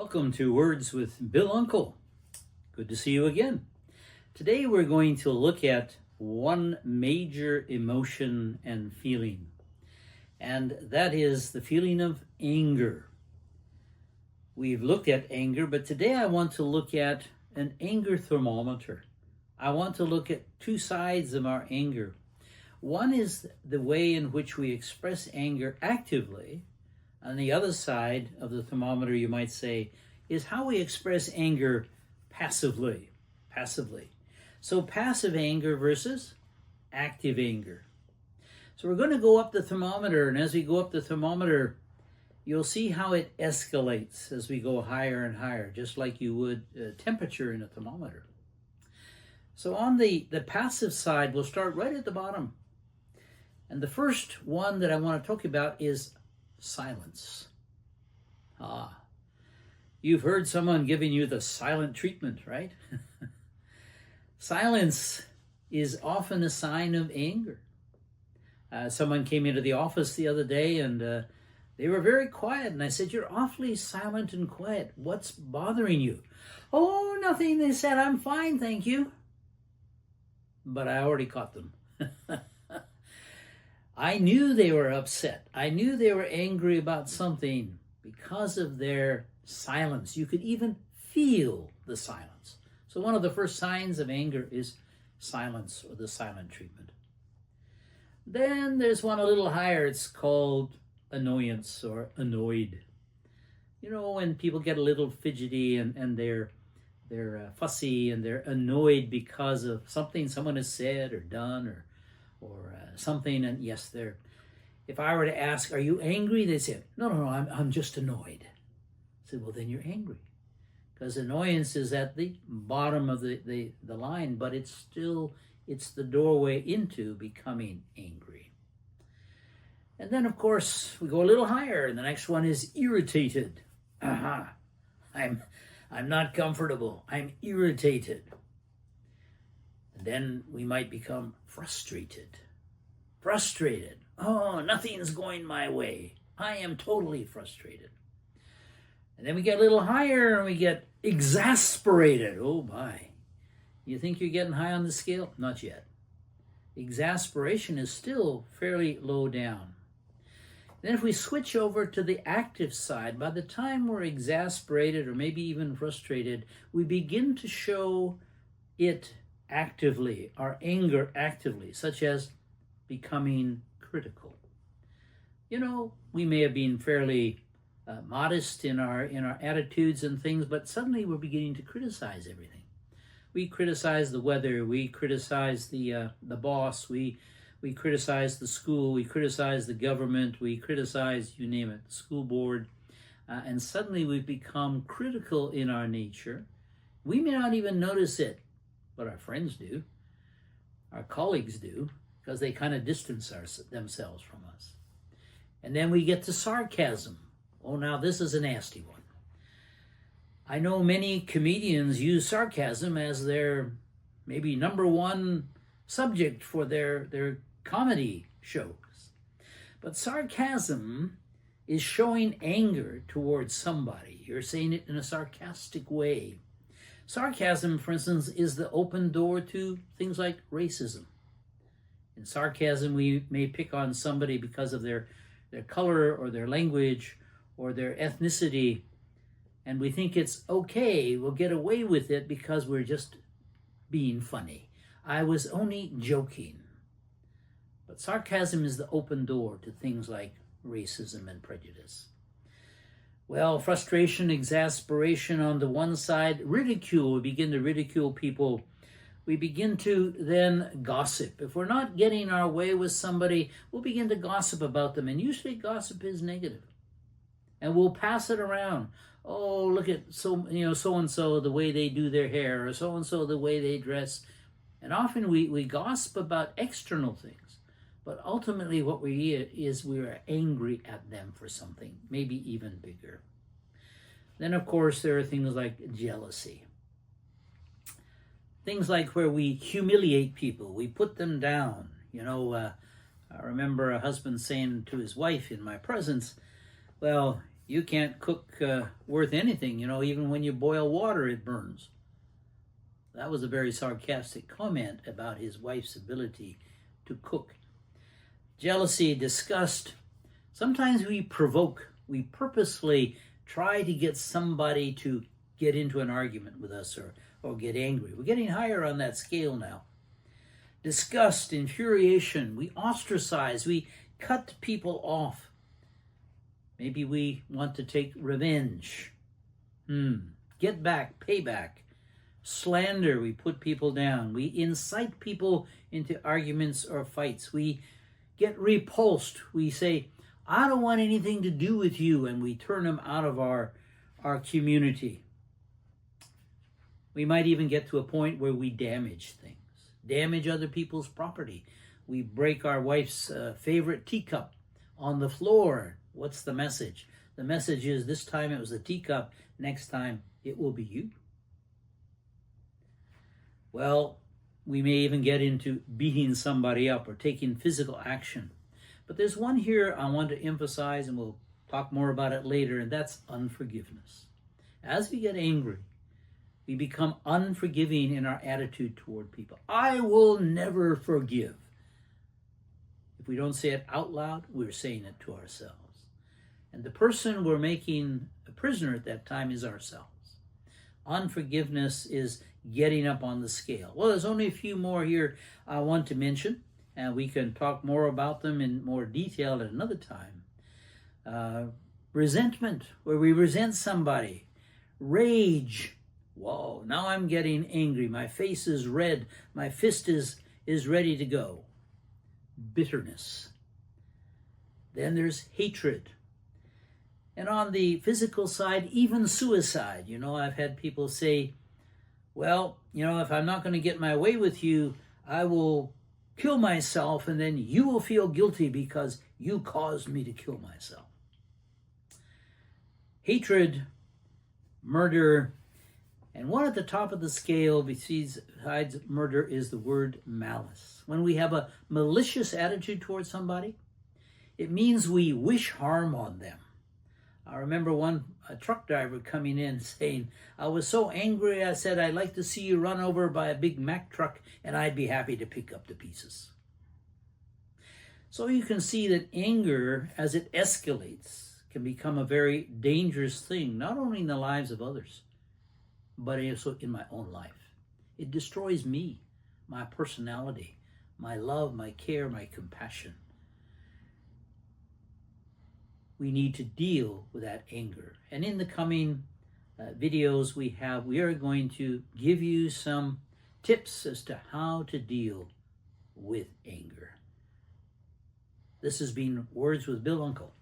Welcome to Words with Bill Uncle. Good to see you again. Today we're going to look at one major emotion and feeling, and that is the feeling of anger. We've looked at anger, but today I want to look at an anger thermometer. I want to look at two sides of our anger. One is the way in which we express anger actively. On the other side of the thermometer, you might say, is how we express anger passively. So passive anger versus active anger. So we're going to go up the thermometer, and as we go up the thermometer, you'll see how it escalates as we go higher and higher, just like you would temperature in a thermometer. So on the passive side, we'll start right at the bottom. And the first one that I want to talk about is silence. You've heard someone giving you the silent treatment, right? Silence is often a sign of anger. Someone came into the office the other day and they were very quiet, and I said, "You're awfully silent and quiet. What's bothering you?" "Oh, nothing," they said. "I'm fine, thank you." But I already caught them. I knew they were upset. I knew they were angry about something because of their silence. You could even feel the silence. So one of the first signs of anger is silence, or the silent treatment. Then there's one a little higher. It's called annoyance or annoyed. You know, when people get a little fidgety and they're fussy and they're annoyed because of something someone has said or done or something, and yes, if I were to ask, "Are you angry?" They say, No, I'm just annoyed." I said, "Well, then you're angry." Because annoyance is at the bottom of the line, but it's the doorway into becoming angry. And then, of course, we go a little higher, and the next one is irritated. I'm not comfortable. I'm irritated. And then we might become frustrated. "Oh, nothing's going my way. I am totally frustrated." And then we get a little higher and we get exasperated. Oh my. You think you're getting high on the scale? Not yet. Exasperation is still fairly low down. Then if we switch over to the active side, by the time we're exasperated or maybe even frustrated, we begin to show it actively, our anger actively, such as becoming critical. You know, we may have been fairly modest in our attitudes and things, but suddenly we're beginning to criticize everything. We criticize the weather, we criticize the boss, we criticize the school, we criticize the government, we criticize, you name it, the school board, and suddenly we've become critical in our nature. We may not even notice it, but our friends do, our colleagues do, because they kind of distance themselves from us. And then we get to sarcasm. Oh, now this is a nasty one. I know many comedians use sarcasm as their maybe number one subject for their comedy shows. But sarcasm is showing anger towards somebody. You're saying it in a sarcastic way. Sarcasm, for instance, is the open door to things like racism. In sarcasm, we may pick on somebody because of their color or their language or their ethnicity, and we think it's okay, we'll get away with it because we're just being funny. I was only joking. But sarcasm is the open door to things like racism and prejudice. Well, frustration, exasperation on the one side, ridicule, we begin to ridicule people. We begin to then gossip. If we're not getting our way with somebody, we'll begin to gossip about them. And usually gossip is negative. And we'll pass it around. "Oh, look at so-and-so, the way they do their hair, or so-and-so, the way they dress." And often we gossip about external things. But ultimately what we are angry at them for something, maybe even bigger. Then, of course, there are things like jealousy. Things like where we humiliate people, we put them down. I remember a husband saying to his wife in my presence, "Well, You can't cook worth anything. You know, even when you boil water, it burns. That was a very sarcastic comment about his wife's ability to cook. Jealousy, disgust. Sometimes we provoke. We purposely try to get somebody to get into an argument with us or get angry. We're getting higher on that scale now. Disgust, infuriation. We ostracize. We cut people off. Maybe we want to take revenge. Get back, payback. Slander, we put people down. We incite people into arguments or fights. We get repulsed. We say, I don't want anything to do with you, and we turn them out of our community. We might even get to a point where we damage things, damage other people's property. We break our wife's favorite teacup on the floor. What's the message? The message is, this time it was the teacup, next time it will be you. Well, we may even get into beating somebody up or taking physical action. But there's one here I want to emphasize, and we'll talk more about it later, and that's unforgiveness. As we get angry, we become unforgiving in our attitude toward people. I will never forgive. If we don't say it out loud, we're saying it to ourselves. And the person we're making a prisoner at that time is ourselves. Unforgiveness is getting up on the scale. Well, there's only a few more here I want to mention, and we can talk more about them in more detail at another time. Resentment, where we resent somebody. Rage. Whoa, now I'm getting angry. My face is red. My fist is ready to go. Bitterness. Then there's hatred. And on the physical side, even suicide. You know, I've had people say, well, you know, if I'm not going to get my way with you, I will kill myself, and then you will feel guilty because you caused me to kill myself. Hatred, murder, and one at the top of the scale besides murder is the word malice. When we have a malicious attitude towards somebody, it means we wish harm on them. I remember a truck driver coming in saying, I was so angry, I said, I'd like to see you run over by a big Mack truck, and I'd be happy to pick up the pieces. So you can see that anger, as it escalates, can become a very dangerous thing, not only in the lives of others, but also in my own life. It destroys me, my personality, my love, my care, my compassion. We need to deal with that anger. And in the coming videos we are going to give you some tips as to how to deal with anger. This has been Words with Bill Uncle.